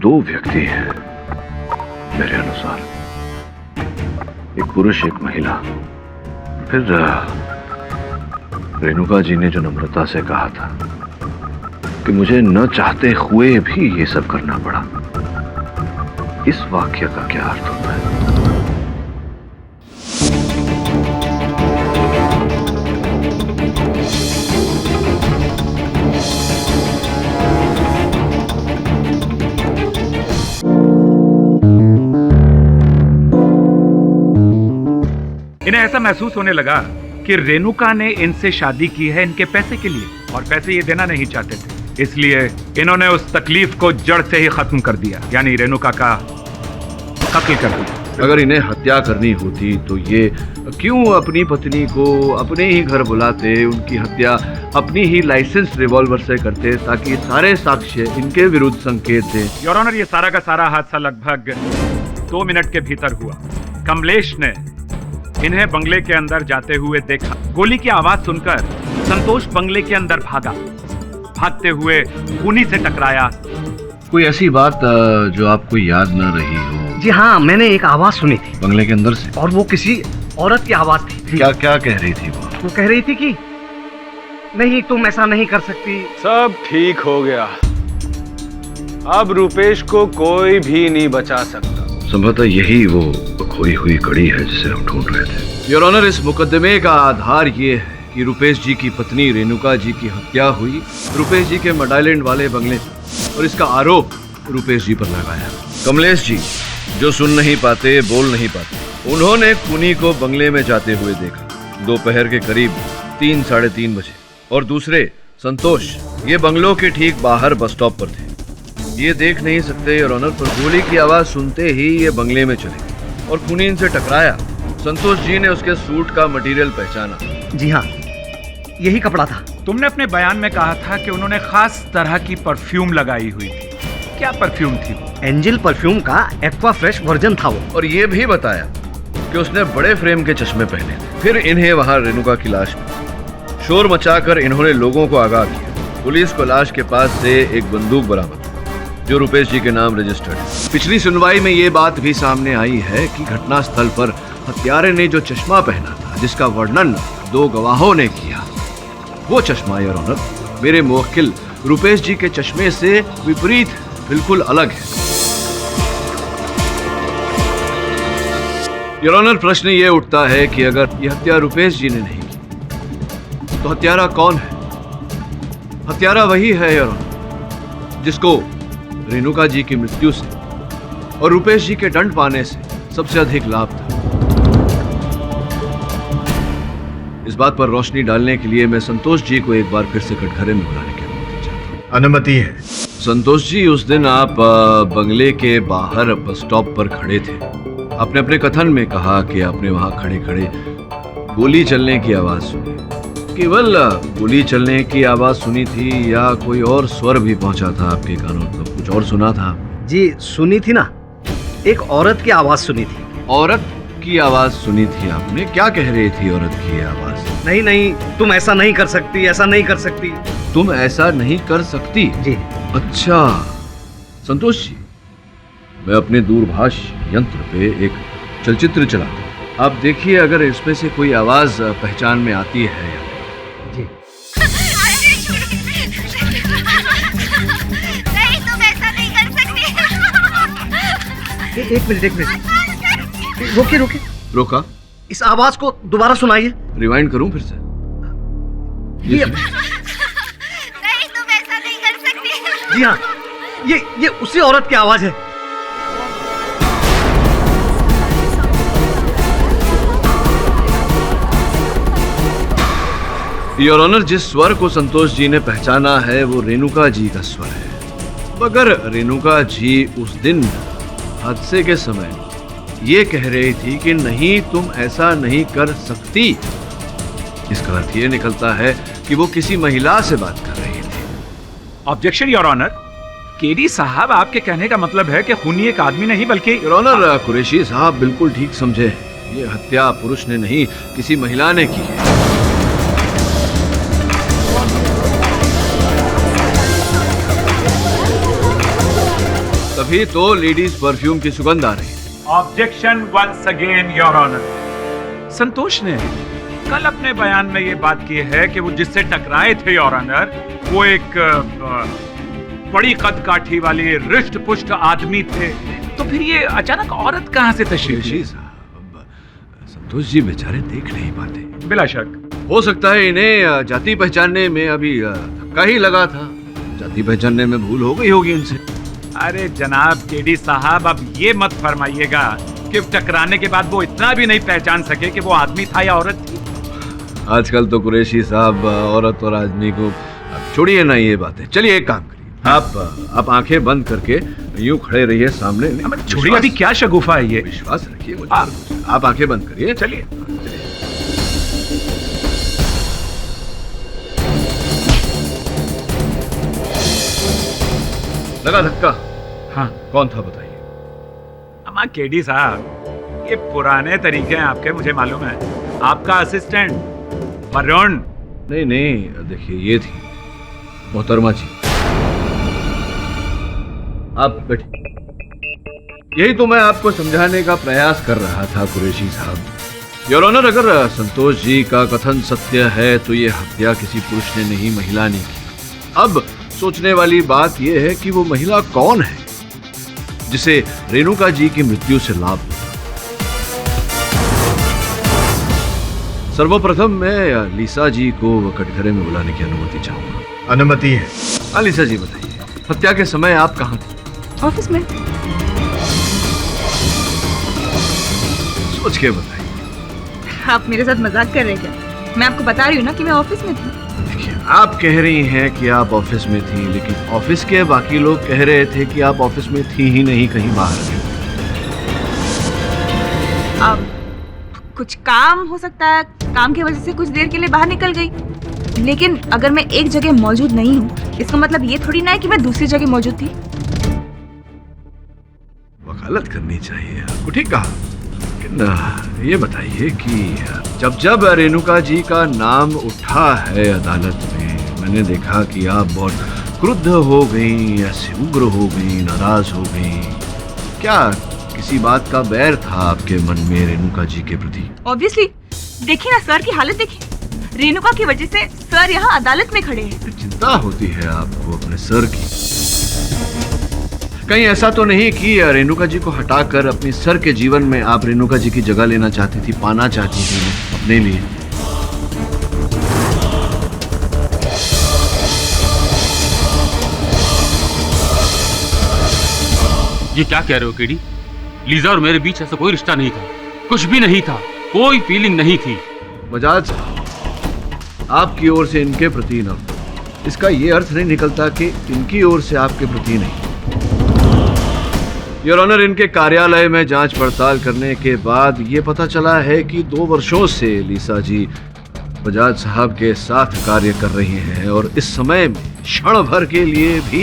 दो व्यक्ति हैं मेरे अनुसार, एक पुरुष एक महिला। फिर रेणुका जी ने जो नम्रता से कहा था कि मुझे न चाहते हुए भी ये सब करना पड़ा, इस वाक्य का क्या अर्थ होता है? इन्हें ऐसा महसूस होने लगा कि रेणुका ने इनसे शादी की है इनके पैसे के लिए, और पैसे ये देना नहीं चाहते थे। इसलिए इन्होंने उस तकलीफ को जड़ से ही खत्म कर दिया, यानी रेणुका का कत्ल कर दिया। अगर इन्हें हत्या करनी होती तो ये क्यों अपनी पत्नी को अपने ही घर बुलाते, उनकी हत्या अपनी ही लाइसेंस रिवॉल्वर से करते, ताकि सारे साक्ष्य इनके विरुद्ध संकेत दें। योर ऑनर, ये सारा का सारा हादसा लगभग 2 मिनट के भीतर हुआ। कमलेश ने इन्हें बंगले के अंदर जाते हुए देखा। गोली की आवाज सुनकर संतोष बंगले के अंदर भागा। भागते हुए खूनी से टकराया। कोई ऐसी बात जो आपको याद न रही हो? जी हाँ, मैंने एक आवाज सुनी थी बंगले के अंदर से, और वो किसी औरत की आवाज थी। क्या क्या कह रही थी वो? वो कह रही थी कि नहीं, तुम ऐसा नहीं कर सकती। सब ठीक हो गया, अब रुपेश को कोई भी नहीं बचा सकता। संभवतः यही वो खोई हुई कड़ी है जिसे हम ढूंढ रहे थे। योर ऑनर, इस मुकदमे का आधार ये है कि रुपेश जी की पत्नी रेणुका जी की हत्या हुई रुपेश जी के मडाइलैंड वाले बंगले में, और इसका आरोप रुपेश जी पर लगाया। कमलेश जी जो सुन नहीं पाते, बोल नहीं पाते, उन्होंने खूनी को बंगले में जाते हुए देखा दोपहर के करीब 3 साढ़े 3 बजे, और दूसरे संतोष ये बंगलों के ठीक बाहर बस स्टॉप पर थे। ये देख नहीं सकते योर ऑनर, पर गोली की आवाज सुनते ही ये बंगले में चले गए और खूनी इनसे टकराया। संतोष जी ने उसके सूट का मटेरियल पहचाना। जी हाँ, यही कपड़ा था। तुमने अपने बयान में कहा था कि उन्होंने खास तरह की परफ्यूम लगाई हुई थी। क्या परफ्यूम थी वो? एंजल परफ्यूम का एक्वा फ्रेश वर्जन था वो। और ये भी बताया कि उसने बड़े फ्रेम के चश्मे पहने थे। फिर इन्हें वहां रेणुका की लाश मिली। शोर मचाकर इन्होंने लोगों को आगाह किया। पुलिस को लाश के पास से एक बंदूक बरामद जो रुपेश जी के नाम रजिस्टर्ड है। पिछली सुनवाई में ये बात भी सामने आई है कि घटनास्थल पर हत्यारे ने जो चश्मा पहना था, जिसका वर्णन 2 गवाहों ने किया, वो चश्मा योर ऑनर मेरे मुवक्किल रुपेश जी के चश्मे से विपरीत बिल्कुल अलग है। योर ऑनर, प्रश्न ये उठता है कि अगर यह हत्या रुपेश जी ने नहीं की तो हत्यारा कौन है? हत्यारा वही है योर ऑनर जिसको रेणुका जी की मृत्यु से और रुपेश जी के दंड पाने से सबसे अधिक लाभ था। इस बात पर रोशनी डालने के लिए मैं संतोष जी को एक बार फिर से कटघरे में बुलाने की अनुमति चाहता हूँ। अनुमति है। संतोष जी, उस दिन आप बंगले के बाहर बस स्टॉप पर खड़े थे। आपने अपने कथन में कहा कि आपने वहां खड़े खड़े गोली चलने की आवाज सुनी। केवल गोली चलने की आवाज सुनी थी या कोई और स्वर भी पहुंचा था आपके कानों तक? कुछ और सुना था? जी सुनी थी ना, एक औरत की आवाज सुनी थी। औरत की आवाज सुनी थी आपने? क्या कह रही थी औरत की आवाज? नहीं नहीं, तुम ऐसा नहीं कर सकती, ऐसा नहीं कर सकती। तुम ऐसा नहीं कर सकती? जी। अच्छा संतोष जी, मैं अपने दूरभाष यंत्र पे एक चलचित्र चलाता हूँ। आप देखिए अगर इसमें से कोई आवाज पहचान में आती है। जी। नहीं, तुम ऐसा नहीं कर सकती। एक मिनट, रोकिए। रोका? इस आवाज को दोबारा सुनाइए। रिवाइंड करूं फिर से? ये नहीं, तुम ऐसा नहीं कर सकती। जी हाँ, ये उसी औरत की आवाज है। योर ऑनर, जिस स्वर को संतोष जी ने पहचाना है वो रेणुका जी का स्वर है। मगर रेणुका जी उस दिन हादसे के समय ये कह रही थी कि नहीं, तुम ऐसा नहीं कर सकती। इसका अर्थ ये निकलता है कि वो किसी महिला से बात कर रही थी। Objection your honour. केडी साहब, आपके कहने का मतलब है कि खूनी एक आदमी नहीं बल्कि... योर ऑनर, कुरैशी साहब बिल्कुल ठीक समझे। ये हत्या पुरुष ने नहीं, किसी महिला ने की है। अभी तो लेडीज परफ्यूम की सुगंध आ रही है। Objection once again your honour. Santosh ने कल अपने बयान में ये बात की है कि वो जिससे टकराए थे योर ऑनर वो एक बड़ी कद काठी वाली रिष्ट पुष्ट आदमी थे, तो फिर ये अचानक औरत कहां से तशरीफ ली? साहब, संतोष जी बेचारे देख नहीं पाते। बिला शक हो सकता है इन्हें जाति पहचानने में अभी धक्का ही लगा था, जाति पहचानने में भूल हो गई होगी इनसे। अरे जनाब केडी साहब, अब ये मत फरमाइएगा कि टकराने के बाद वो इतना भी नहीं पहचान सके कि वो आदमी था या औरत थी। आजकल तो कुरैशी साहब औरत और आदमी को छोड़िए ना ये बातें। चलिए एक काम करिए, आप आंखें बंद करके यूं खड़े रहिए सामने। छोड़िए, अभी क्या शगुफा है ये? विश्वास रखिए मुझ पर। आप आंखें बंद करिए। चलिए। लगा धक्का? हाँ। कौन था बताइए? अम्मा केडी साहब, ये पुराने तरीके हैं आपके, मुझे मालूम है। आपका असिस्टेंट वरुण। नहीं, देखिए ये थी मोहतरमा जी। आप बैठिए। यही तो मैं आपको समझाने का प्रयास कर रहा था कुरैशी साहब। योर ऑनर, अगर संतोष जी का कथन सत्य है तो ये हत्या किसी पुरुष ने नहीं, महिला ने की। अब सोचने वाली बात यह है कि वो महिला कौन है जिसे रेणुका जी की मृत्यु से लाभ हुआ। सर्वप्रथम मैं लीसा जी को कटघरे में बुलाने की अनुमति चाहूंगा। अनुमति है। हाँ लीसा जी बताइए, हत्या के समय आप कहाँ थे? ऑफिस में। सोच के बताइए। आप मेरे साथ मजाक कर रहे हैं क्या? मैं आपको बता रही हूँ ना कि मैं ऑफिस में थी। देखिए, आप कह रही हैं कि आप ऑफिस में थी, लेकिन ऑफिस के बाकी लोग कह रहे थे कि आप ऑफिस में थी ही नहीं, कहीं बाहर थी। अब कुछ काम हो सकता है, काम की वजह से कुछ देर के लिए बाहर निकल गई, लेकिन अगर मैं एक जगह मौजूद नहीं हूँ इसका मतलब ये थोड़ी ना है कि मैं दूसरी जगह मौजूद थी। वकालत करनी चाहिए आपको, ठीक कहा। लेकिन ये बताइए कि जब रेणुका जी का नाम उठा है अदालत में, मैंने देखा कि आप बहुत क्रुद्ध हो गई, ऐसे उग्र हो गई, नाराज हो गई। क्या किसी बात का बैर था आपके मन में रेणुका जी के प्रति? ऑब्वियसली। देखिए ना सर की हालत देखिए, रेणुका की वजह से सर यहाँ अदालत में खड़े हैं। चिंता होती है आपको अपने सर की। कहीं ऐसा तो नहीं कि रेणुका जी को हटाकर अपनी सर के जीवन में आप रेणुका जी की जगह लेना चाहती थी, पाना चाहती थी अपने लिए? ये क्या कह रहे हो केडी? लीजा और मेरे बीच ऐसा कोई रिश्ता नहीं था, कुछ भी नहीं था, कोई फीलिंग नहीं थी। बजाज, आपकी ओर से इनके प्रति न, इसका ये अर्थ नहीं निकलता कि इनकी ओर से आपके प्रति नहीं। योर ऑनर, इनके कार्यालय में जांच पड़ताल करने के बाद ये पता चला है कि 2 वर्षों से लीसा जी बजाज साहब के साथ कार्य कर रही हैं और इस समय में क्षण भर के लिए भी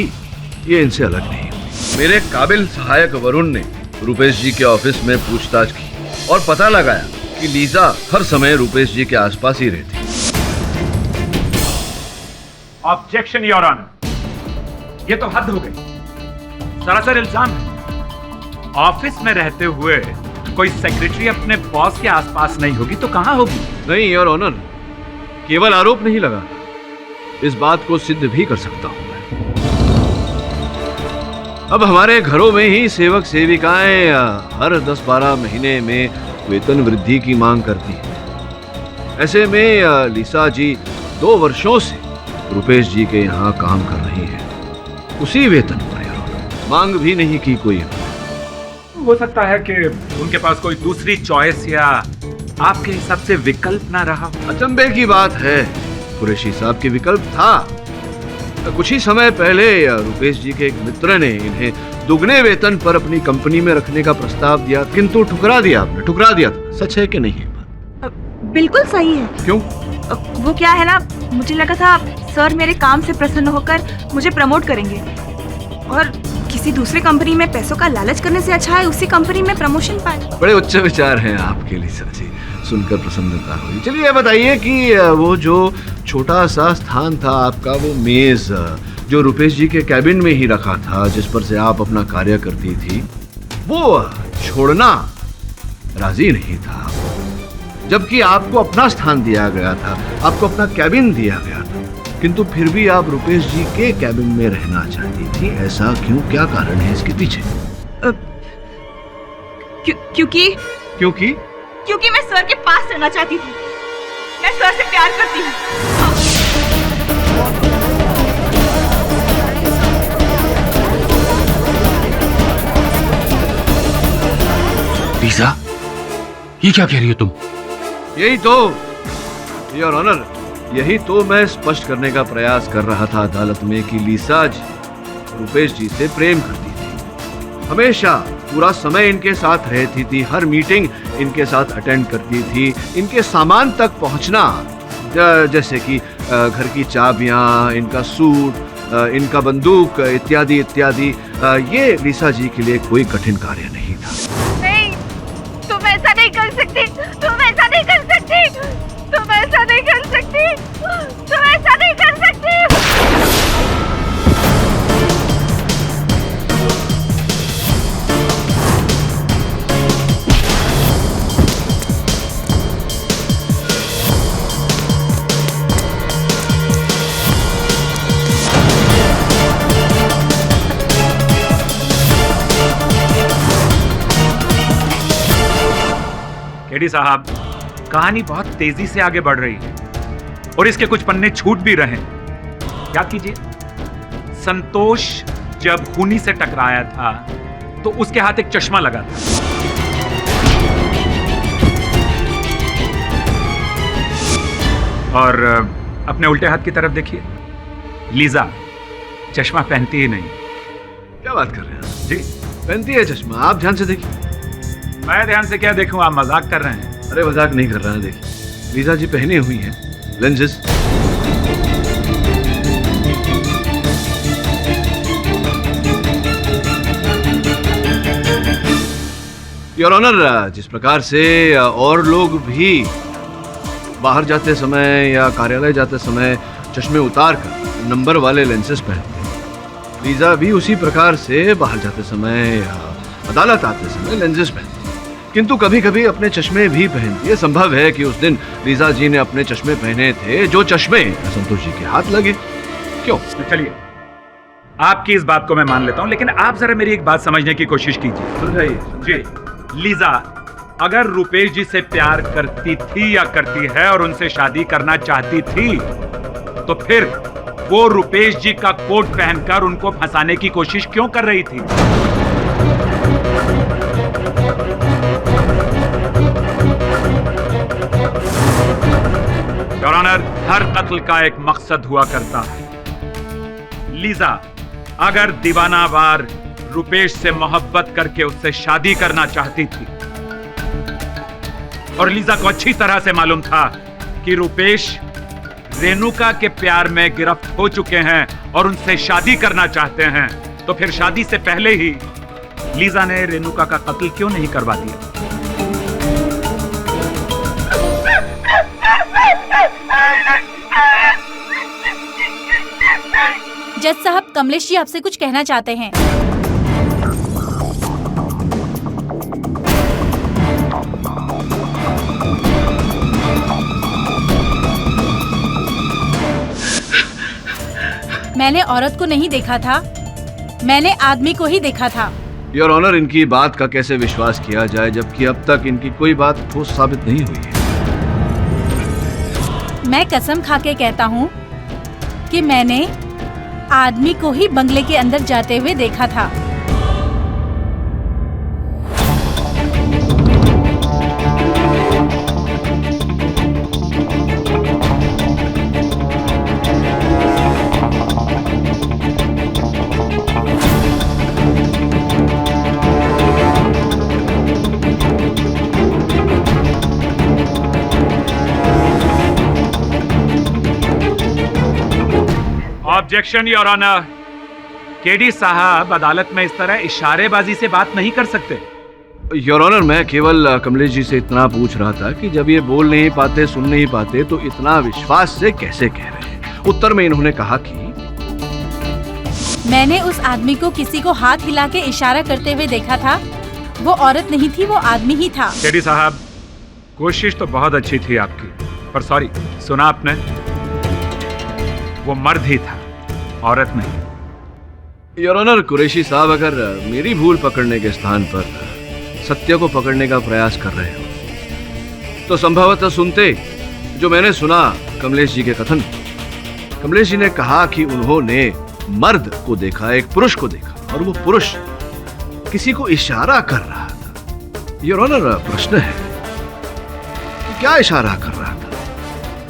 ये इनसे अलग नहीं हुई। मेरे काबिल सहायक वरुण ने रुपेश जी के ऑफिस में पूछताछ की और पता लगाया कि लीजा हर समय रुपेश जी के आसपास ही रहती। ऑब्जेक्शन योर ऑनर, ये तो हद हो गई, सरासर इल्जाम है। ऑफिस में रहते हुए कोई सेक्रेटरी अपने बॉस के आसपास नहीं होगी तो कहां होगी? नहीं योर ऑनर, केवल आरोप नहीं लगा, इस बात को सिद्ध भी कर सकता हूं मैं। अब हमारे घरों में ही सेवक सेविकाएं हर 10-12 महीने में वेतन वृद्धि की मांग करती हैं। ऐसे में लीसा जी 2 वर्षों से रुपेश जी के यहाँ काम कर रही हैं, उसी वेतन पर। मांग भी नहीं की कोई। हो सकता है कि उनके पास कोई दूसरी चॉइस या आपके हिसाब से विकल्प ना रहा हो। अचंभे की बात है, कुरैशी साहब के विकल्प था। कुछ ही समय पहले रुपेश जी के एक मित्र ने इन्हें दुगने वेतन पर अपनी कंपनी में रखने का प्रस्ताव दिया, किंतु ठुकरा दिया आपने, ठुकरा दिया था। सच है कि नहीं? बिल्कुल सही है। क्यों? वो क्या है ना, मुझे लगा था सर मेरे काम से प्रसन्न होकर मुझे प्रमोट करेंगे और किसी दूसरे कंपनी में पैसों का लालच करने से अच्छा है उसी कंपनी में प्रमोशन पाए। बड़े उच्च विचार हैं आपके लीसा जी, सुनकर प्रसन्नता हुई। चलिए बताइए कि वो जो छोटा सा स्थान था आपका, वो मेज जो रुपेश जी के कैबिन में ही रखा था, जिस पर से आप अपना कार्य करती थी, वो छोड़ना राजी नहीं था, जबकि आपको अपना स्थान दिया गया था, आपको अपना कैबिन दिया गया था, किंतु फिर भी आप रुपेश जी के कैबिन में रहना चाहती थी। ऐसा क्यों? क्या कारण है इसके पीछे? क्योंकि मैं सर के पास रहना चाहती थी। मैं सर से प्यार करती हूँ। लीजा, ये क्या कह रही हो तुम? यही तो योर ऑनर, यही तो मैं स्पष्ट करने का प्रयास कर रहा था अदालत में कि लीसा रुपेश जी से प्रेम करती थी। हमेशा पूरा समय इनके साथ रहती थी, हर मीटिंग इनके साथ अटेंड करती थी, इनके सामान तक पहुंचना, जैसे कि घर की चाबियां, इनका सूट, इनका बंदूक इत्यादि इत्यादि, ये लीसा जी के लिए कोई कठिन कार्य नहीं था। नहीं, तुम ऐसा नहीं कर सकती, तुम ऐसा नहीं कर सकती, तुम ऐसा नहीं कर सकती, तुम ऐसा नहीं कर सकती। केडी साहब, कहानी बहुत तेजी से आगे बढ़ रही है और इसके कुछ पन्ने छूट भी रहे। क्या कीजिए, संतोष जब खूनी से टकराया था तो उसके हाथ एक चश्मा लगा था। और अपने उल्टे हाथ की तरफ देखिए, लीजा चश्मा पहनती ही नहीं। क्या बात कर रहे हैं जी? पहनती है चश्मा, आप ध्यान से देखिए। मैं ध्यान से क्या देखूं, आप मजाक कर रहे हैं। अरे मजाक नहीं कर रहा है, देखिए लीजा जी पहनी हुई हैं लेंजेस। योर ऑनर, जिस प्रकार से और लोग भी बाहर जाते समय या कार्यालय जाते समय चश्मे उतार कर नंबर वाले लेंसेस पहनते हैं, लीजा भी उसी प्रकार से बाहर जाते समय या अदालत आते समय लेंसेस पहनती है, किंतु कभी कभी अपने चश्मे भी पहनती है। संभव है कि उस दिन लीजा जी ने अपने चश्मे पहने थे, जो चश्मे संतोष जी के हाथ लगे। क्यों? चलिए, आपकी इस बात को मैं मान लेता हूं, लेकिन आप जरा मेरी एक बात समझने की कोशिश कीजिए। समझाइए। जी, लीजा अगर रुपेश जी से प्यार करती थी या करती है और उनसे शादी करना चाहती थी, तो फिर वो रुपेश जी का कोट पहनकर उनको फंसाने की कोशिश क्यों कर रही थी? योर ऑनर, हर कत्ल का एक मकसद हुआ करता है। लीजा अगर दीवानावार रुपेश से मोहब्बत करके उससे शादी करना चाहती थी, और लीजा को अच्छी तरह से मालूम था कि रुपेश रेणुका के प्यार में गिरफ्त हो चुके हैं और उनसे शादी करना चाहते हैं, तो फिर शादी से पहले ही लीजा ने रेणुका का कत्ल क्यों नहीं करवा दिया? जज साहब, कमलेश जी आपसे कुछ कहना चाहते हैं। मैंने औरत को नहीं देखा था, मैंने आदमी को ही देखा था। योर ऑनर, इनकी बात का कैसे विश्वास किया जाए, जबकि अब तक इनकी कोई बात ठोस साबित नहीं हुई है। मैं कसम खा के कहता हूँ कि मैंने आदमी को ही बंगले के अंदर जाते हुए देखा था। Objection your honour. केडी साहब अदालत में इस तरह इशारेबाजी से बात नहीं कर सकते। योर ऑनर, मैं केवल कमलेश जी से इतना पूछ रहा था कि जब ये बोल नहीं पाते, सुन नहीं पाते, तो इतना विश्वास से कैसे कह रहे हैं। उत्तर में इन्होंने कहा कि मैंने उस आदमी को किसी को हाथ हिला के इशारा करते हुए देखा था। वो औरत नहीं थी, वो आदमी ही था। टेडी साहब, कोशिश तो बहुत अच्छी थी आपकी, पर सॉरी, सुना आपने, वो मर्द ही था, औरत नहीं। योर ऑनर, कुरैशी साहब अगर मेरी भूल पकड़ने के स्थान पर सत्य को पकड़ने का प्रयास कर रहे हो तो संभवतः सुनते जो मैंने सुना कमलेश जी के कथन। कमलेश जी ने कहा कि उन्होंने मर्द को देखा, एक पुरुष को देखा, और वो पुरुष किसी को इशारा कर रहा था। योर ऑनर, प्रश्न है क्या इशारा कर रहा था?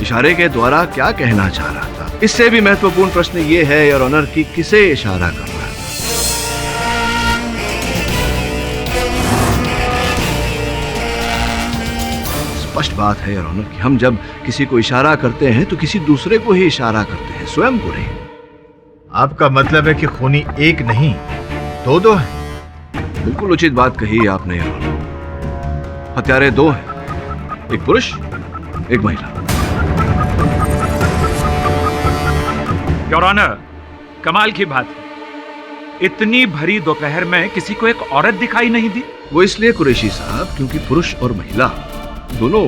इशारे के द्वारा क्या कहना चाह रहा था? इससे भी महत्वपूर्ण प्रश्न ये है योर ऑनर कि किसे इशारा कर रहा था? स्पष्ट बात है योर ऑनर कि हम जब किसी को इशारा करते हैं तो किसी दूसरे को ही इशारा करते हैं, स्वयं को नहीं। आपका मतलब है कि खूनी एक नहीं दो हैं? बिल्कुल उचित बात कही आपने योर ऑनर। हत्यारे दो हैं, एक पुरुष, एक महिला। योर ऑनर, कमाल की बात है, इतनी भरी दोपहर में किसी को एक औरत दिखाई नहीं दी। वो इसलिए कुरैशी साहब क्योंकि पुरुष और महिला दोनों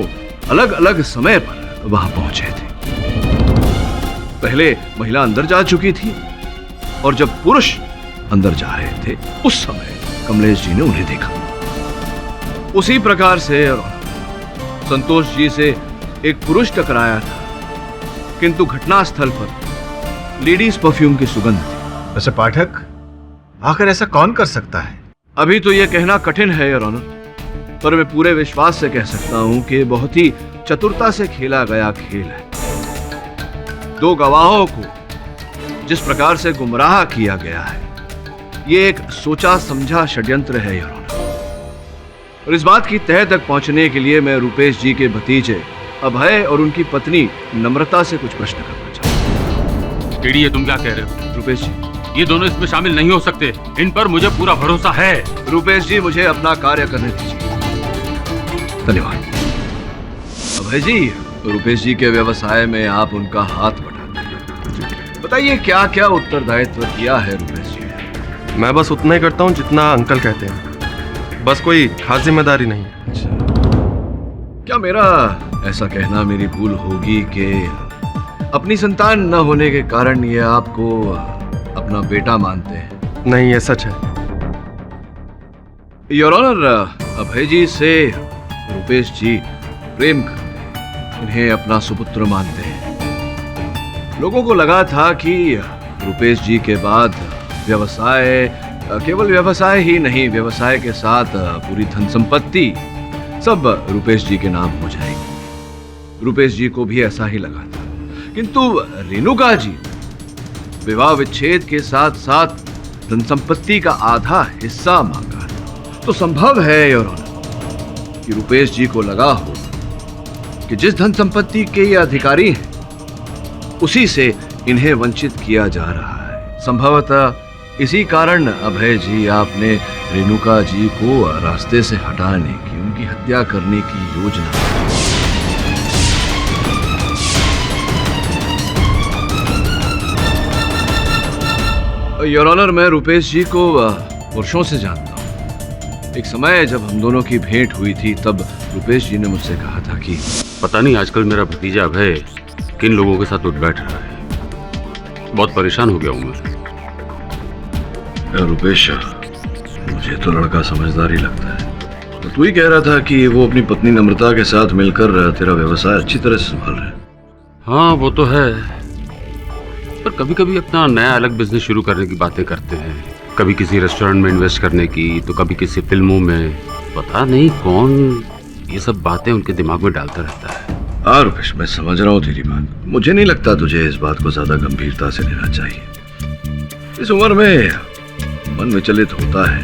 अलग अलग समय पर वहां पहुंचे थे। पहले महिला अंदर जा चुकी थी और जब पुरुष अंदर जा रहे थे उस समय कमलेश जी ने उन्हें देखा। उसी प्रकार से संतोष जी से एक पुरुष टकराया था, किंतु घटनास्थल पर लेडीज परफ्यूम की सुगंध थी। वैसे पाठक, आखिर ऐसा कौन कर सकता है? अभी तो यह कहना कठिन है योर ऑनर, पर मैं पूरे विश्वास से कह सकता हूं कि बहुत ही चतुरता से खेला गया खेल है। दो गवाहों को जिस प्रकार से गुमराह किया गया है, ये एक सोचा समझा षड्यंत्र है योर ऑनर। और इस बात की तह तक पहुंचने के लिए मैं रुपेश जी के भतीजे अभय और उनकी पत्नी नम्रता से कुछ प्रश्न करना चाहता हूं। टेडी, ये तुम क्या कह रहे हो? रुपेश जी, ये दोनों इसमें शामिल नहीं हो सकते, इन पर मुझे पूरा भरोसा है। रुपेश जी, मुझे अपना कार्य करने दीजिए। धन्यवाद। अभय जी, रुपेश जी के व्यवसाय में आप उनका हाथ बटाते हैं, बताइए क्या क्या उत्तरदायित्व किया है रुपेश जी ने? मैं बस उतना ही करता हूँ जितना अंकल कहते हैं, बस कोई खास जिम्मेदारी नहीं। अच्छा, क्या मेरा ऐसा कहना मेरी भूल होगी कि अपनी संतान न होने के कारण ये आपको अपना बेटा मानते हैं? नहीं, ये सच है। योर ऑनर, अभय जी से रुपेश जी प्रेम करते हैं, इन्हें अपना सुपुत्र मानते हैं। लोगों को लगा था कि रुपेश जी के बाद व्यवसाय, केवल व्यवसाय ही नहीं, व्यवसाय के साथ पूरी धन संपत्ति सब रुपेश जी के नाम हो जाएगी। रुपेश जी को भी ऐसा ही लगा था, किंतु रेणुका जी विवाह विच्छेद के साथ साथ धन संपत्ति का आधा हिस्सा मांगा, तो संभव है योर ऑनर कि रुपेश जी को लगा हो कि जिस धन संपत्ति के ये अधिकारी हैं उसी से इन्हें वंचित किया जा रहा है। संभवतः इसी कारण अभय जी आपने रेणुका जी को रास्ते से हटाने की, उनकी हत्या करने की योजना। योर ऑनर, मैं रुपेश जी को वर्षों से जानता हूँ। एक समय जब हम दोनों की भेंट हुई थी तब रुपेश जी ने मुझसे कहा था कि पता नहीं आजकल मेरा भतीजा अभय किन लोगों के साथ उठ बैठ रहा है, बहुत परेशान हो गया हूँ मैं। रुपेश, मुझे तो लड़का समझदार ही लगता है। तो तू ही कह रहा था कि वो अपनी पत्नी नम्रता के साथ मिलकर तेरा व्यवसाय अच्छी तरह से संभाल रहे हैं। हाँ, वो तो है, पर कभी कभी अपना नया अलग बिजनेस शुरू करने की बातें करते हैं। कभी किसी रेस्टोरेंट में इन्वेस्ट करने की, तो कभी किसी फिल्मों में। पता नहीं कौन ये सब बातें उनके दिमाग में डालता रहता है। हाँ रुपेश, मैं समझ रहा हूँ तेरी बात। मुझे नहीं लगता तुझे इस बात को ज्यादा गंभीरता से लेना चाहिए। इस उम्र में मन विचलित होता है,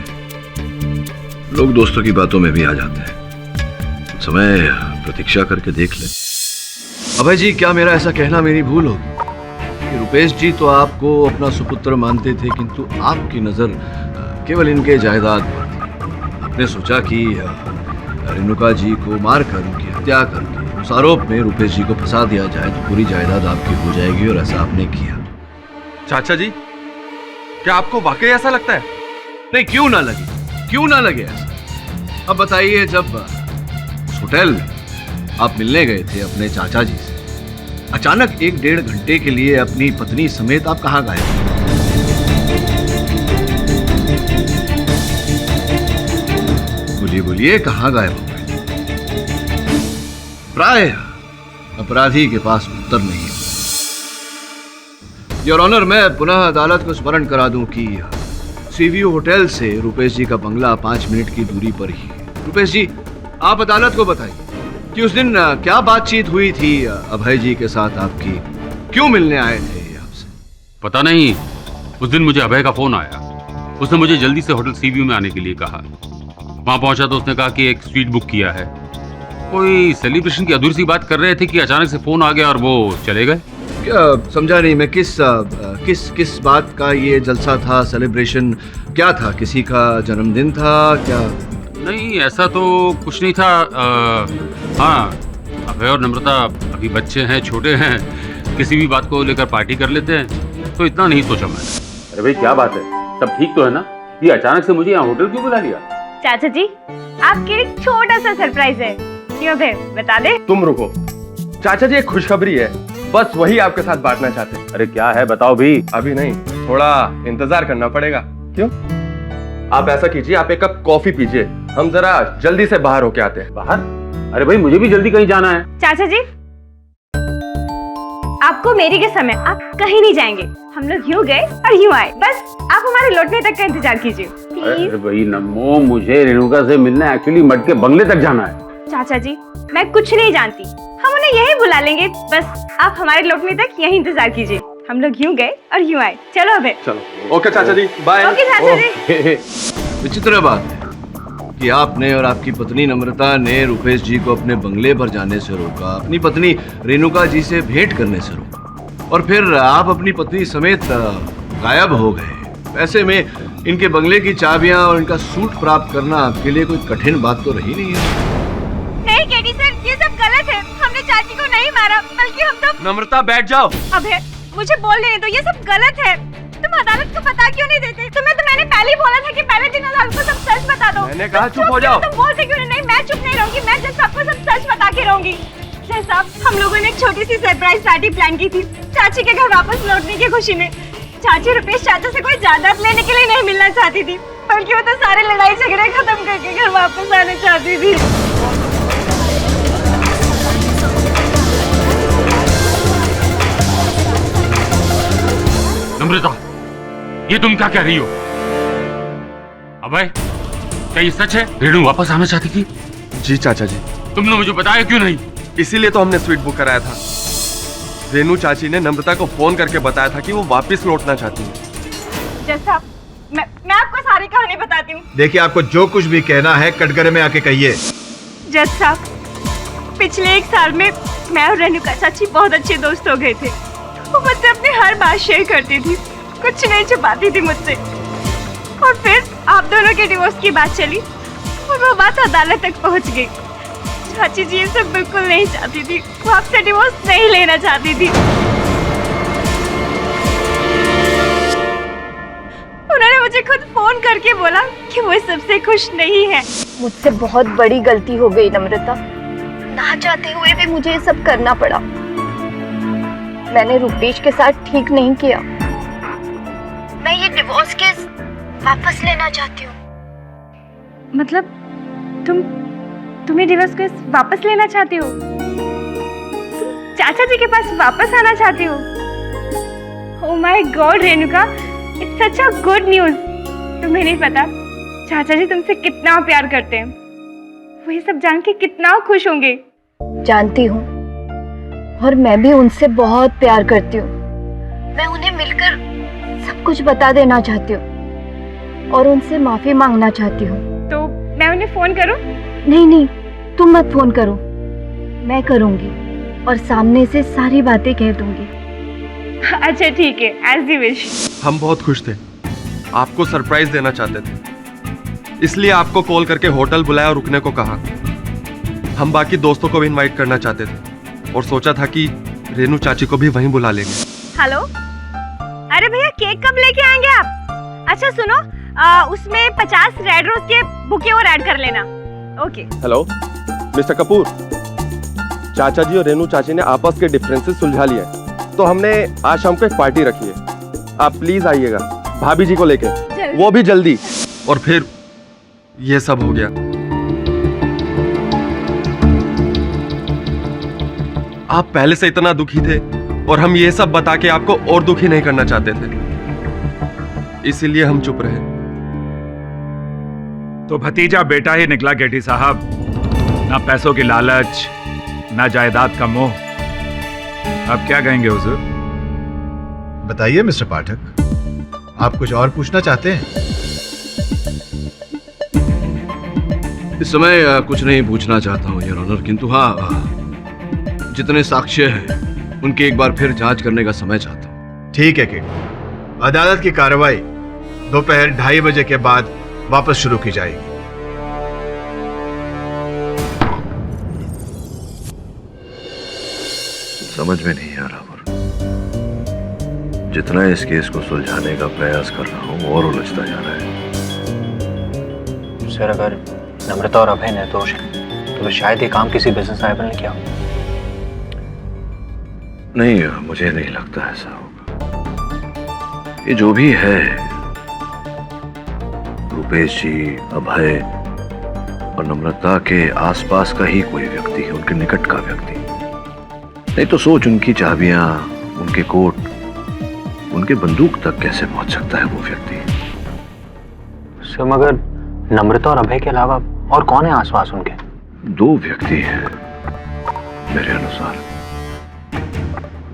लोग दोस्तों की बातों में भी आ जाते हैं। समय प्रतीक्षा करके देख ले। अभय जी, क्या मेरा ऐसा कहना मेरी भूल होगी कि रुपेश जी तो आपको अपना सुपुत्र मानते थे, किंतु आपकी नजर केवल इनके जायदाद पर थी। आपने सोचा कि रेणुका जी को मारकर उनकी हत्या करके उस आरोप में रुपेश जी को फंसा दिया जाए तो पूरी जायदाद आपकी हो जाएगी, और ऐसा आपने किया। चाचा जी, क्या आपको वाकई ऐसा लगता है? नहीं, क्यों ना लगे, क्यों ना लगे ऐसा। अब बताइए, जब उस होटल में आप मिलने गए थे अपने चाचा जी से, अचानक 1-1.5 घंटे के लिए अपनी पत्नी समेत आप कहाँ गए? बोलिए बोलिए, कहाँ गायब हो गए? प्राय अपराधी के पास उत्तर नहीं है। योर ऑनर, मैं पुनः अदालत को स्मरण करा दूं कि सीवीयू होटल से रुपेश जी का बंगला 5 मिनट की दूरी पर ही है। रुपेश जी, आप अदालत को बताइए कि उस दिन क्या बातचीत हुई थी अभय जी के साथ आपकी, क्यों मिलने आए थे आपसे? पता नहीं, उस दिन मुझे अभय का फोन आया। उसने मुझे जल्दी से होटल सीवीयू में आने के लिए कहा। वहां पहुंचा तो उसने कहा कि एक स्वीट बुक किया है। कोई सेलिब्रेशन की अधूरी सी बात कर रहे थे कि अचानक से फोन आ गया और वो चले गए। क्या समझा नहीं मैं, किस बात का ये जलसा था, सेलिब्रेशन क्या था? किसी का जन्मदिन था क्या? नहीं, ऐसा तो कुछ नहीं था। हाँ, अभय और नम्रता अभी बच्चे हैं, छोटे हैं, किसी भी बात को लेकर पार्टी कर लेते हैं, तो इतना नहीं सोचा मैंने। अरे भाई, क्या बात है, सब ठीक तो है ना? ये अचानक से मुझे यहाँ होटल क्यों बुला लिया? चाचा जी, आपके लिए छोटा सा सरप्राइज है। क्यों भाई, बता दे? तुम रुको, चाचा जी एक खुशखबरी है, बस वही आपके साथ बांटना चाहते हैं। अरे क्या है, बताओ भी। अभी नहीं, थोड़ा इंतजार करना पड़ेगा। क्यों? आप ऐसा कीजिए, आप एक कप कॉफी पीजिए, हम जरा जल्दी से बाहर होके आते हैं। बाहर? अरे भाई, मुझे भी जल्दी कहीं जाना है। चाचा जी, आपको मेरी के समय आप कहीं नहीं जाएंगे। हम लोग यूं गए और यूं आए, बस आप हमारे लौटने तक का इंतजार कीजिए प्लीज। अरे भाई नम्मो, मुझे रेणुका से मिलना एक्चुअली मट के बंगले तक जाना है। चाचा जी, मैं कुछ नहीं जानती, हम उन्हें यही बुला लेंगे, बस आप हमारे लौटने तक यही इंतजार कीजिए। हम लोग यूं गए और यूं आए। चलो अबे। चलो, ओके चाचा जी, बाय। ओके चाचा जी। विचित्र बात है कि आपने और आपकी पत्नी नम्रता ने रुपेश जी को अपने बंगले पर जाने से रोका, अपनी पत्नी रेणुका जी से भेंट करने से रोका, और फिर आप अपनी पत्नी समेत गायब हो गए। ऐसे में इनके बंगले की चाबियां और इनका सूट प्राप्त करना आपके लिए कोई कठिन बात तो रही नहीं है। नहीं केडी सर, ये सब गलत है। हमने चाची को नहीं मारा, बल्कि हम तो। नम्रता बैठ जाओ। अबे मुझे बोलने दो, ये सब गलत है। तुम अदालत को बता क्यों नहीं देते? तुम्हें तो मैंने पहले ही बोला था कि पहले दिन अदालत को सब सच बता दो। मैंने कहा चुप हो जाओ। तुम बोलते क्यों नहीं? मैं चुप नहीं रहूंगी, मैं जज साहब को सब सच बता के रहूंगी। जज साहब, हम लोगों ने एक छोटी सी सरप्राइज पार्टी प्लान की थी चाची के घर वापस लौटने की खुशी में। चाची रुपेश चाचा से कोई जायदाद लेने के लिए नहीं मिलना चाहती थी, बल्कि वो तो सारे लड़ाई झगड़े खत्म करके घर वापस आना चाहती थी। नम्रता, ये तुम क्या कह रही हो? अभय, क्या ये सच है? रेणु वापस आना चाहती थी? जी चाचा जी। तुमने मुझे बताया क्यों नहीं? इसीलिए तो हमने स्वीट बुक कराया था। रेणु चाची ने नम्रता को फोन करके बताया था कि वो वापस लौटना चाहती है। जज साहब, मैं आपको सारी कहानी बताती हूँ। देखिए, आपको जो कुछ भी कहना है कटघरे में आके कहिए। जज साहब, पिछले 1 साल में मैं और रेणुका चाची बहुत अच्छे दोस्त हो गए थे। वो मुझसे अपनी हर बात शेयर करती थी, कुछ नहीं छुपाती थी मुझसे। और फिर आप दोनों के डिवोर्स की बात चली और वो बात अदालत तक पहुंच गई। चाची जी ये सब बिल्कुल नहीं चाहती थी, वो आपसे डिवोर्स नहीं लेना चाहती थी। उन्होंने मुझे खुद फोन करके बोला कि वो इस सबसे खुश नहीं है। मुझसे बहुत बड़ी गलती हो गई नम्रता, ना चाहते हुए भी मुझे ये सब करना पड़ा। मैंने रुपेश के साथ ठीक नहीं किया। मैं ये डिवोर्स केस वापस लेना चाहती हूँ। मतलब तुम्हें डिवोर्स केस वापस लेना चाहती हो? चाचा जी के पास वापस आना चाहती हो? Oh my God Renuka, it's such a good news. तुम्हें नहीं पता चाचा जी तुमसे कितना प्यार करते हैं। वो ये सब जान के कितना खुश होंगे। जानती हूँ, और मैं भी उनसे बहुत प्यार करती हूँ। मैं उन्हें मिलकर सब कुछ बता देना चाहती हूँ और उनसे माफी मांगना चाहती हूँ। तो मैं उन्हें फोन करूँ? नहीं, तुम मत फोन करो, मैं करूँगी और सामने से सारी बातें कह दूंगी। अच्छा ठीक है, एज यू विश। हम बहुत खुश थे, आपको सरप्राइज देना चाहते थे, इसलिए आपको कॉल करके होटल बुलाया और रुकने को कहा। हम बाकी दोस्तों को भी इनवाइट करना चाहते थे और सोचा था कि रेणु चाची को भी वहीं बुला लेंगे। हेलो, अरे भैया केक कब लेके आएंगे आप? अच्छा सुनो, उसमें 50 रेड रोज के बुके और ऐड कर लेना। ओके। हेलो मिस्टर कपूर, चाचा जी और रेनू चाची ने आपस के डिफरेंसेस सुलझा लिए हैं, तो हमने आज शाम को एक पार्टी रखी है। आप प्लीज आइएगा भाभी जी को लेके, वो भी जल्दी। और फिर ये सब हो गया। आप पहले से इतना दुखी थे और हम ये सब बता के आपको और दुखी नहीं करना चाहते थे, इसीलिए हम चुप रहे। तो भतीजा बेटा ही निकला गेटी साहब, ना पैसों की लालच, ना जायदाद का मोह। अब क्या कहेंगे हुजूर? बताइए मिस्टर पाठक, आप कुछ और पूछना चाहते हैं? इस समय कुछ नहीं पूछना चाहता हूँ योर ऑनर, किंतु हाँ, जितने साक्ष्य हैं उनकी एक बार फिर जांच करने का समय चाहता हूँ। ठीक है किंग, अदालत की कार्रवाई दोपहर 2:30 बजे के बाद वापस शुरू की जाएगी। समझ में नहीं आ रहा, जितना इस केस को सुलझाने का प्रयास कर रहा हूँ और उलझता जा रहा है। सर, अगर नम्रता और अभय निर्दोष हैं तो फिर शायद ये काम किसी बिजनेस राइवल ने किया हो। नहीं, मुझे नहीं लगता ऐसा होगा। ये जो भी है, रुपेश जी, अभय और नम्रता के आसपास का ही कोई व्यक्ति है, उनके निकट का व्यक्ति। नहीं तो सोच, उनकी चाबियां, उनके कोट, उनके बंदूक तक कैसे पहुंच सकता है वो व्यक्ति? सर, मगर नम्रता और अभय के अलावा और कौन है आसपास उनके? 2 व्यक्ति हैं मेरे अनुसार,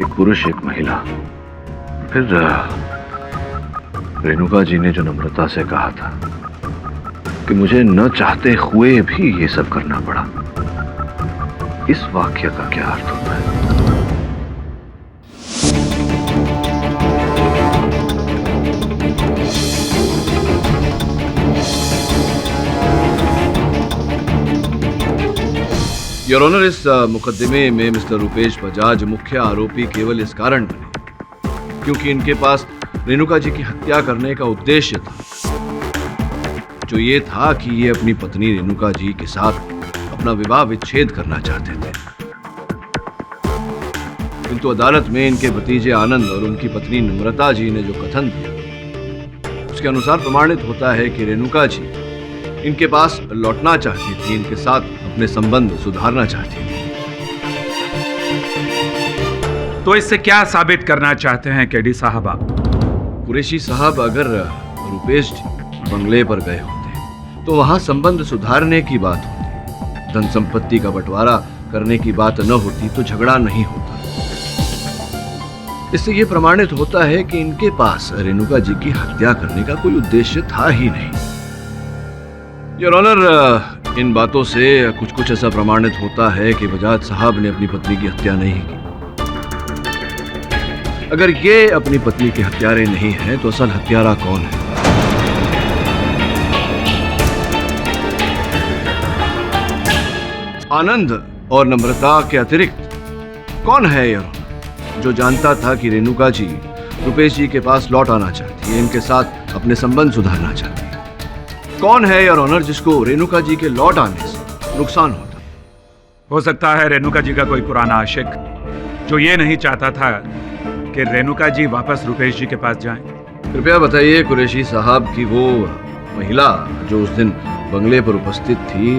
एक पुरुष एक महिला। फिर रेणुका जी ने जो नम्रता से कहा था कि मुझे न चाहते हुए भी ये सब करना पड़ा, इस वाक्य का क्या अर्थ होता है? योर ऑनर, इस मुकदमे में मिस्टर रुपेश बजाज मुख्य आरोपी केवल इस कारण बने क्योंकि इनके पास रेणुका जी की हत्या करने का उद्देश्य था, जो ये था कि ये अपनी पत्नी रेणुका जी के साथ अपना विवाह विच्छेद करना चाहते थे। किंतु अदालत में इनके भतीजे आनंद और उनकी पत्नी नम्रता जी ने जो कथन दिया, उसके अनुसार प्रमाणित होता है कि रेणुका जी इनके पास लौटना चाहती थी, इनके साथ अपने संबंध सुधारना चाहती थी। तो इससे क्या साबित करना चाहते हैं केडी साहब आप? कुरैशी साहब, अगर रुपेश जी बंगले पर गए होते तो वहां संबंध सुधारने की बात होती, धन संपत्ति का बंटवारा करने की बात न होती, तो झगड़ा नहीं होता। इससे यह प्रमाणित होता है कि इनके पास रेणुका जी की हत्या करने का कोई उद्देश्य था ही नहीं। योर ऑनर, इन बातों से कुछ ऐसा प्रमाणित होता है कि बजाज साहब ने अपनी पत्नी की हत्या नहीं की। अगर ये अपनी पत्नी के हत्यारे नहीं हैं, तो असल हत्यारा कौन है? आनंद और नम्रता के अतिरिक्त कौन है योर, जो जानता था कि रेणुका जी रुपेश जी के पास लौट आना चाहती है, इनके साथ अपने संबंध सुधारना चाहती है? कौन है योर ऑनर जिसको रेणुका जी के लौट आने से नुकसान होता? हो सकता है रेणुका जी का कोई पुराना आशिक, जो ये नहीं चाहता था कि रेणुका जी वापस रुपेश जी के पास जाएं। कृपया बताइए कुरैशी साहब की वो महिला जो उस दिन बंगले पर उपस्थित थी,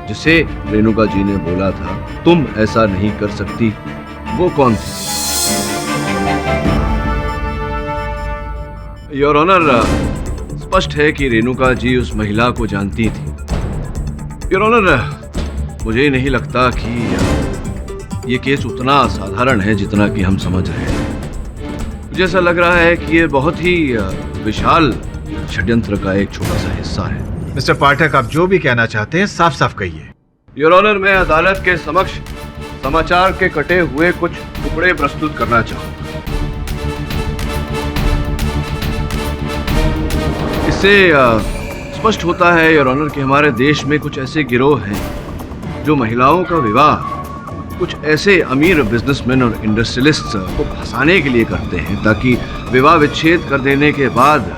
जिसे रेणुका जी ने बोला था तुम ऐसा नहीं कर सकती, वो कौन थी? योर ऑनर, स्पष्ट है कि रेणुका जी उस महिला को जानती थी। योर ऑनर, मुझे नहीं लगता कि ये केस उतना साधारण है जितना कि हम समझ रहे हैं। मुझे ऐसा लग रहा है कि ये बहुत ही विशाल षड्यंत्र का एक छोटा सा हिस्सा है। मिस्टर पाठक, आप जो भी कहना चाहते हैं साफ साफ कहिए। योर ऑनर, मैं अदालत के समक्ष समाचार के कटे हुए कुछ टुकड़े प्रस्तुत करना चाहूंगा। इससे स्पष्ट होता है योर ऑनर कि हमारे देश में कुछ ऐसे गिरोह हैं जो महिलाओं का विवाह कुछ ऐसे अमीर बिजनेसमैन और इंडस्ट्रियलिस्ट्स को फंसाने के लिए करते हैं, ताकि विवाह विच्छेद कर देने के बाद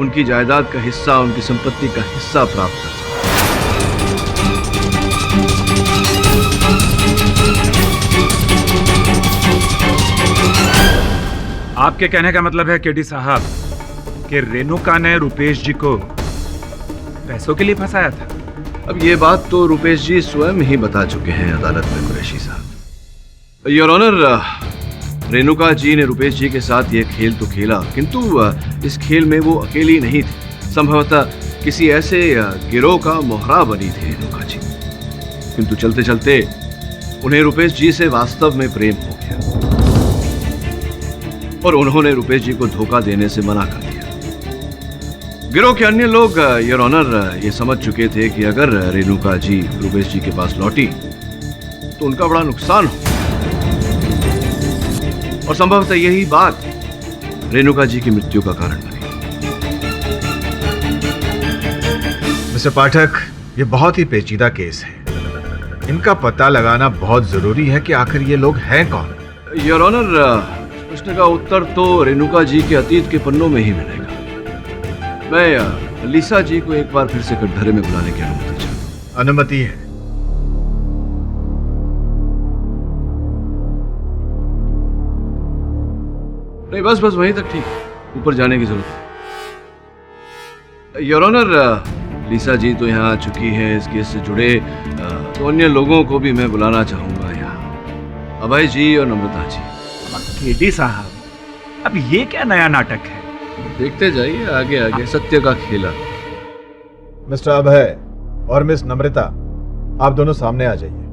उनकी जायदाद का हिस्सा, उनकी संपत्ति का हिस्सा प्राप्त कर सके। आपके कहने का मतलब है केडी साहब कि रेणुका ने रुपेश जी को पैसों के लिए फंसाया था? अब ये बात तो रुपेश जी स्वयं ही बता चुके हैं अदालत में कुरैशी साहब। योर ऑनर, रेणुका जी ने रुपेश जी के साथ ये खेल तो खेला, किंतु इस खेल में वो अकेली नहीं थी। संभवतः किसी ऐसे गिरोह का मोहरा बनी थी रेणुका जी, किंतु चलते चलते उन्हें रुपेश जी से वास्तव में प्रेम हो गया और उन्होंने रुपेश जी को धोखा देने से मना कर दिया। गिरोह के अन्य लोग योर ऑनर ये समझ चुके थे कि अगर रेणुका जी रुपेश जी के पास लौटी तो उनका बड़ा नुकसान हो, और संभवतः यही बात रेणुका जी की मृत्यु का कारण बनी। मिस्टर पाठक, ये बहुत ही पेचीदा केस है। इनका पता लगाना बहुत जरूरी है कि आखिर ये लोग हैं कौन। योर ऑनर, प्रश्न का उत्तर तो रेणुका जी के अतीत के पन्नों में ही मिलेगा। मैं लीसा जी को एक बार फिर से कटघरे में बुलाने की अनुमति चाहता हूं। अनुमति है। नहीं, बस वहीं तक ठीक है, ऊपर जाने की जरूरत है। योर ऑनर, लीसा जी तो यहाँ आ चुकी हैं। इस केस से जुड़े तो अन्य लोगों को भी मैं बुलाना चाहूंगा यहाँ, अभय जी और नम्रता जी। केडी साहब, अब ये क्या नया नाटक है? देखते जाइए आगे आगे सत्य का खेला। मिस्टर अभय और मिस नम्रता, आप दोनों सामने आ जाइए।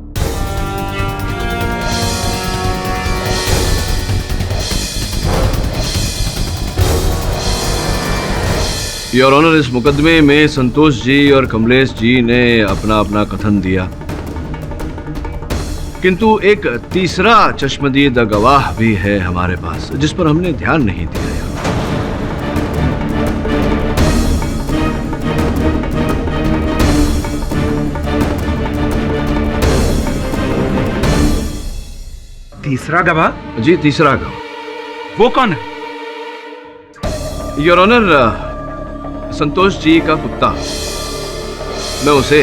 योर ऑनर, इस मुकदमे में संतोष जी और कमलेश जी ने अपना अपना कथन दिया, किंतु एक तीसरा चश्मदीद गवाह भी है हमारे पास, जिस पर हमने ध्यान नहीं दिया। तीसरा गवाह? जी, तीसरा गवाह। वो कौन है? योर ऑनर, संतोष जी का कुत्ता। मैं उसे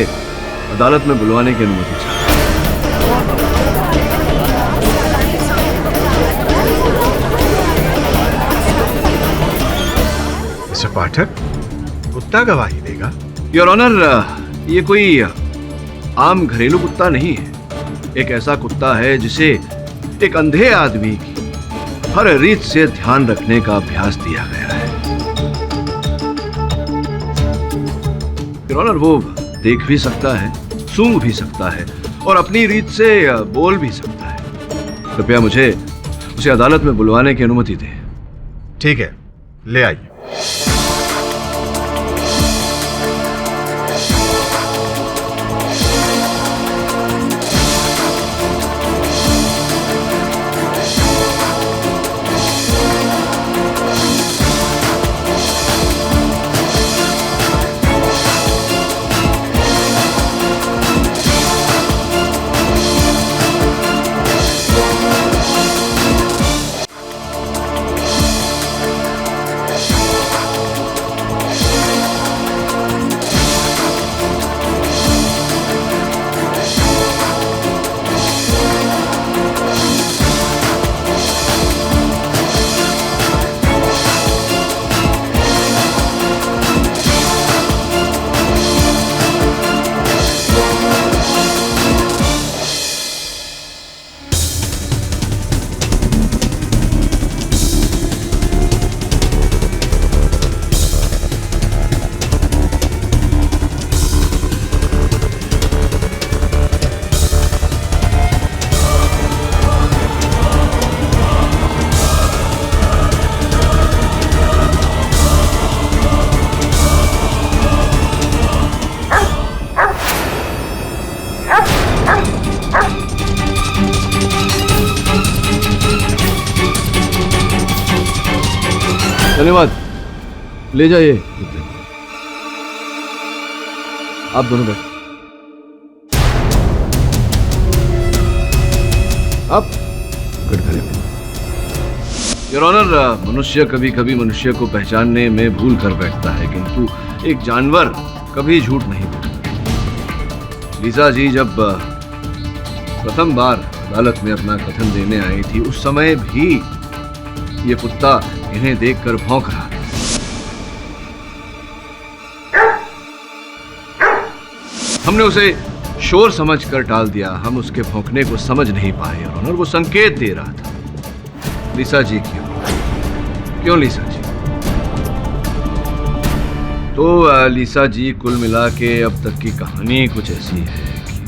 अदालत में बुलवाने की अनुमति चाहता हूं। मिस्टर पाठक, कुत्ता गवाही देगा? योर ऑनर, ये कोई आम घरेलू कुत्ता नहीं है। एक ऐसा कुत्ता है जिसे एक अंधे आदमी की हर रीत से ध्यान रखने का अभ्यास दिया गया है। योर ऑनर, वो देख भी सकता है, सूंघ भी सकता है और अपनी रीत से बोल भी सकता है। कृपया मुझे उसे अदालत में बुलवाने की अनुमति दें। ठीक है, ले आइए। धन्यवाद, ले जाइए। आप दोनों बैठो। आप कटघरे में। योर ऑनर, मनुष्य कभी कभी मनुष्य को पहचानने में भूल कर बैठता है, किंतु एक जानवर कभी झूठ नहीं बोलता। लीजा जी जब प्रथम बार अदालत में अपना कथन देने आई थी, उस समय भी ये कुत्ता इन्हें देखकर भौंक रहा था। हमने उसे शोर समझकर टाल दिया। हम उसके भौंकने को समझ नहीं पाए और वो संकेत दे रहा था। लीसा जी क्यों लीसा जी? तो लीसा जी, कुल मिला के अब तक की कहानी कुछ ऐसी है कि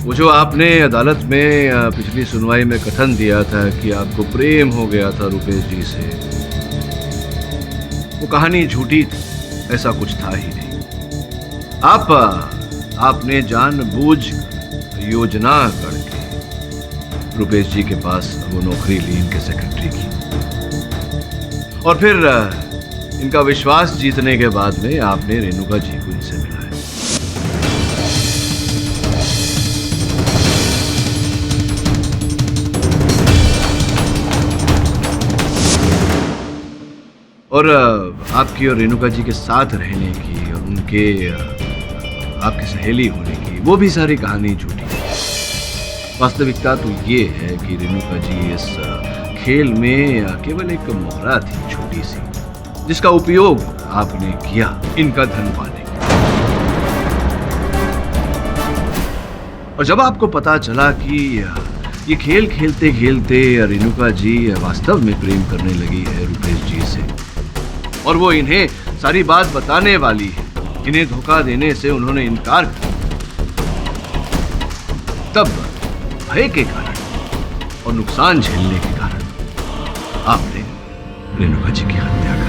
वो जो आपने अदालत में पिछली सुनवाई में कथन दिया था कि आपको प्रेम हो गया था रुपेश जी से, वो कहानी झूठी थी, ऐसा कुछ था ही नहीं। आपने जानबूझ योजना करके रुपेश जी के पास वो नौकरी ली, इनके सेक्रेटरी की, और फिर इनका विश्वास जीतने के बाद में आपने रेणुका जी को इनसे मिलाया। और आपकी और रेणुका जी के साथ रहने की और उनके आपकी सहेली होने की वो भी सारी कहानी झूठी है। वास्तविकता तो ये है कि रेणुका जी इस खेल में केवल एक मोहरा थी, छोटी सी, जिसका उपयोग आपने किया इनका धन पाने के। और जब आपको पता चला कि ये खेल खेलते खेलते रेणुका जी वास्तव में प्रेम करने लगी है रुपेश जी से, और वो इन्हें सारी बात बताने वाली है, इन्हें धोखा देने से उन्होंने इनकार किया, तब भय के कारण और नुकसान झेलने के कारण आपने रेणुका जी की हत्या कर दी।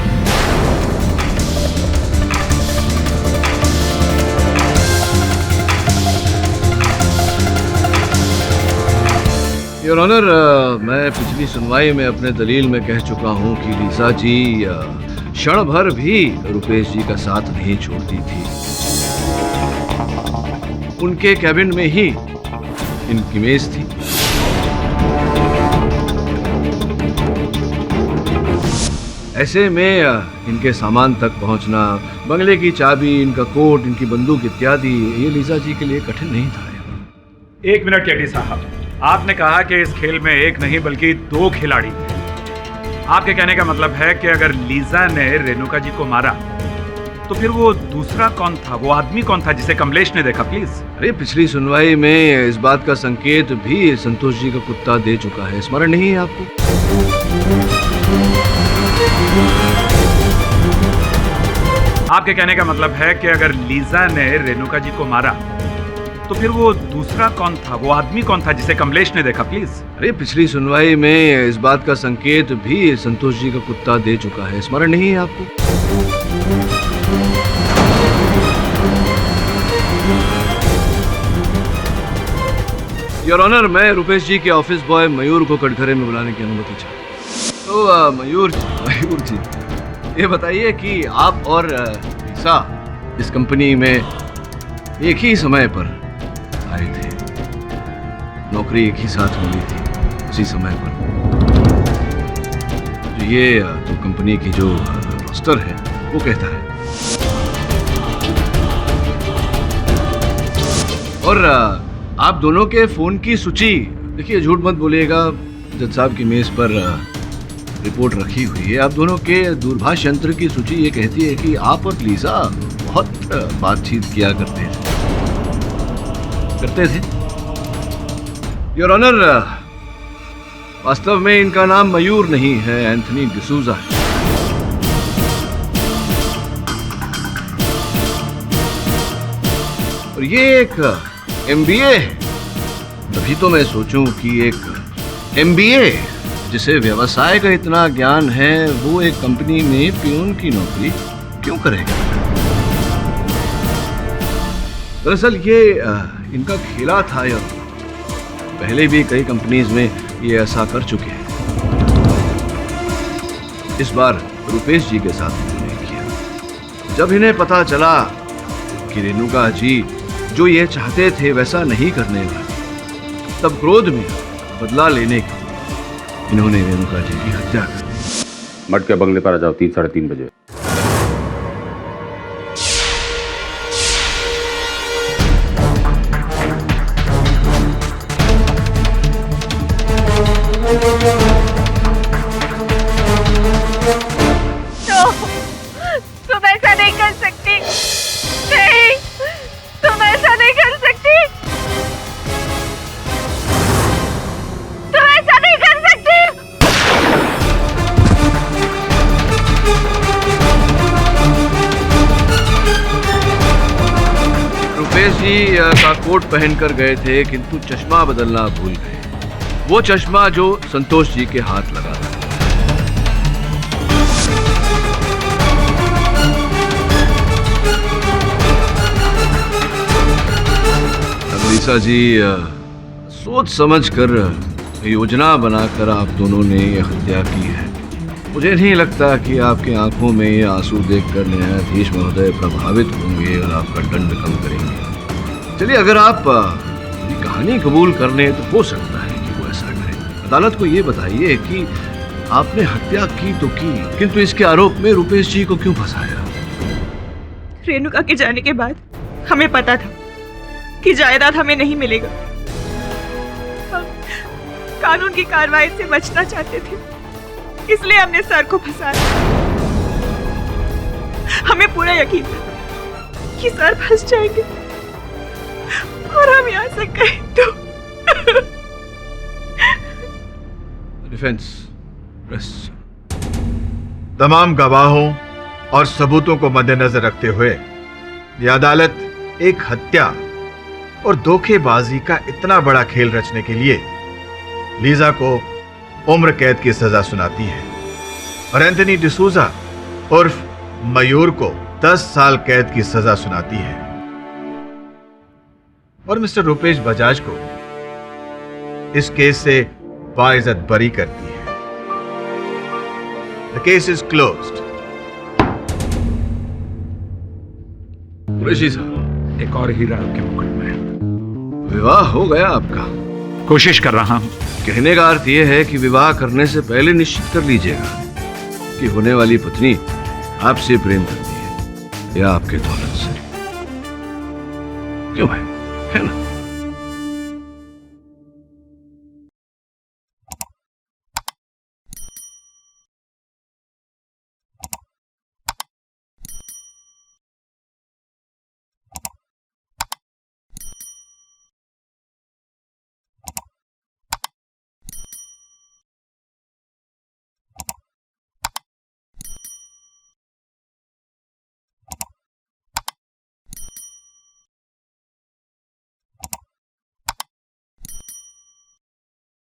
योर ऑनर, मैं पिछली सुनवाई में अपने दलील में कह चुका हूं कि लीसा जी क्षण भर भी रुपेश जी का साथ नहीं छोड़ती थी। उनके कैबिन में ही इनकी मेज थी। ऐसे में इनके सामान तक पहुंचना, बंगले की चाबी, इनका कोट, इनकी बंदूक इत्यादि, ये लीजा जी के लिए कठिन नहीं था। एक मिनट केडी साहब, आपने कहा कि इस खेल में एक नहीं बल्कि दो खिलाड़ी थे। आपके कहने का मतलब है कि अगर लीजा ने रेणुका जी को मारा तो फिर वो दूसरा कौन था, वो आदमी कौन था जिसे कमलेश ने देखा? प्लीज। अरे पिछली सुनवाई में इस बात का संकेत भी संतोष जी का कुत्ता दे चुका है, स्मरण नहीं है आपको? आपके कहने का मतलब है कि अगर लीजा ने रेणुका जी को मारा तो फिर वो दूसरा कौन था, वो आदमी कौन था जिसे कमलेश ने देखा? प्लीज। अरे पिछली सुनवाई में इस बात का संकेत भी संतोष जी का कुत्ता दे चुका है, स्मरण नहीं है आपको? योर ऑनर, मैं रुपेश जी के ऑफिस बॉय मयूर को कटघरे में बुलाने की अनुमति चाहता। तो मयूर जी, ये बताइए कि आप और लीसा इस कंपनी में एक ही समय पर आए थे, नौकरी एक ही साथ मिली थी उसी समय पर। तो ये तो कंपनी की जो रोस्टर है वो कहता है। और आप दोनों के फोन की सूची, देखिए झूठ मत बोलिएगा, जज साहब की मेज पर रिपोर्ट रखी हुई है। आप दोनों के दूरभाष यंत्र की सूची ये कहती है कि आप और लीसा बहुत बातचीत किया करते थे। योर ऑनर, वास्तव में इनका नाम मयूर नहीं है, एंथनी डिसूजा है। और ये एक MBA है। तभी तो मैं सोचूं कि एक MBA जिसे व्यवसाय का इतना ज्ञान है, वो एक कंपनी में पियून की नौकरी क्यों करेगा? दरअसल ये इनका खेला था, या पहले भी कई कंपनीज में ये ऐसा कर चुके हैं। इस बार रुपेश जी के साथ इन्होंने किया। जब इन्हें पता चला कि रेणुका जी जो ये चाहते थे वैसा नहीं करने वाले, तब क्रोध में बदला लेने के लिए इन्होंने रेणुका जी की हत्या कर दी। मट के बंगले पर आ जाओ 3 साढ़े 3 बजे। तुम ऐसा नहीं कर सकती। नहीं, तुम ऐसा नहीं कर सकती। तुम ऐसा नहीं कर सकती। रुपेश जी का कोट पहनकर गए थे, किंतु चश्मा बदलना भूल गए। वो चश्मा जो संतोष जी के हाथ लगा था। अनीसा जी, सोच समझकर योजना बनाकर आप दोनों ने यह हत्या की है। मुझे नहीं लगता कि आपकी आंखों में ये आंसू देखकर न्यायाधीश महोदय प्रभावित होंगे और आपका दंड कम करेंगे। चलिए, अगर आप ये कहानी कबूल कर लें तो हो सकता है कि वो ऐसा करें। अदालत को ये बताइए कि आपने हत्या की तो की, किंतु इसके आरोप में रुपेश जी को क्यों फंसाया? रेणुका के जाने के बाद हमें पता था कि जायदाद हमें नहीं मिलेगा। हम कानून की कार्रवाई से बचना चाहते थे, इसलिए हमने सर को फंसाया। हमें पूरा यकीन था कि सर फंस जाएंगे और हम यहाँ से गए तो। डिफेंस, तमाम गवाहों और सबूतों को मद्देनजर रखते हुए यह अदालत एक हत्या और धोखेबाजी का इतना बड़ा खेल रचने के लिए लीजा को उम्र कैद की सजा सुनाती है और एंथनी डिसूजा उर्फ मयूर को 10 साल कैद की सजा सुनाती है और मिस्टर रुपेश बजाज को इस केस से बाइज्जत बरी करती है। The case is closed. Qureshi साहब, एक और हीरा आपके मुकुट में। विवाह हो गया आपका? कोशिश कर रहा हूं। कहने का अर्थ यह है कि विवाह करने से पहले निश्चित कर लीजिएगा कि होने वाली पत्नी आपसे प्रेम करती है या आपके दौलत से। क्यों है ना?